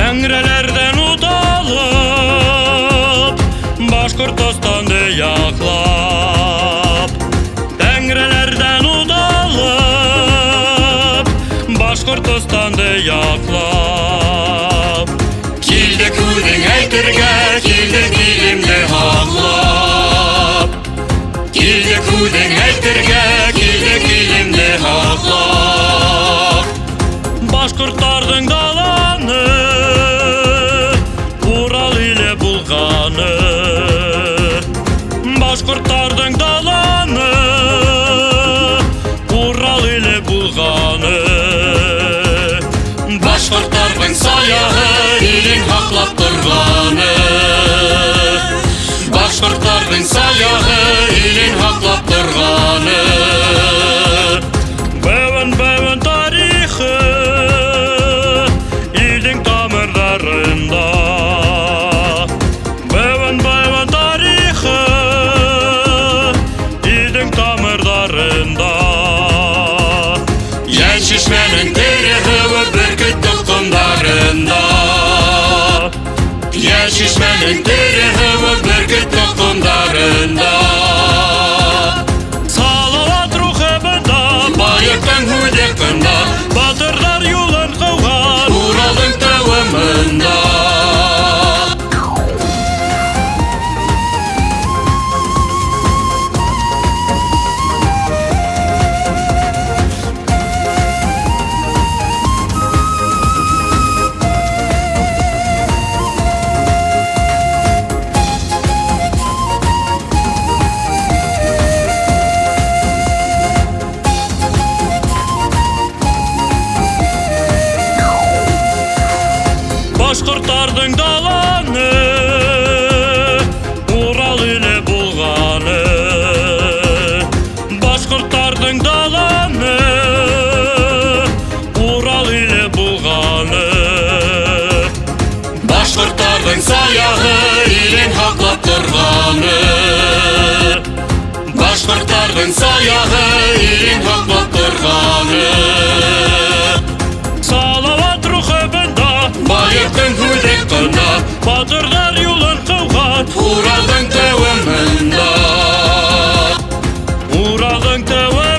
Tengrelerden udalып, Башкортостанды яклап. Tengrelerden udalып, Башкортостанды яклап. Килдек үҙең әйтергә, килдек илемде һаҡлап. Килдек үҙең әйтергә, килдек илемде һаҡлап. Башҡорттарҙың даланы, Урал иле булғаны. Башҡорттарҙың даланы, Урал иле булғаны. Башҡорттарҙың саяһы, илен һаҡлап торғаны. Башҡорттарҙың саяһы, илен һаҡлап торғаны. Бәүән тарихы илдең тамырҙарында. Бәүән тарихы илдең тамырҙарында. Йән шишмәнең тере һыуы бөркөт тоҡомдарында. Йән шишмәнең тере һыуы бөркөт тоҡомдарында. Салауат рухы бында, байыҡтың һүҙеҡында, батырҙар юлын ҡыуған Уралдың тыуымында. Башҡорттарҙың даланы, Урал иле булғаны. Башҡорттарҙың даланы, Урал иле булғаны. Башҡорттарҙың саяһы, илен һаҡлап торғаны. Башҡорттарҙың саяһы, илен һаҡлап торғаны. Салауат рухы бында, байыҡтың һүҙеҡында, батырҙар юлын ҡыуған Уралдың тыуымында. Уралдың тыуымында.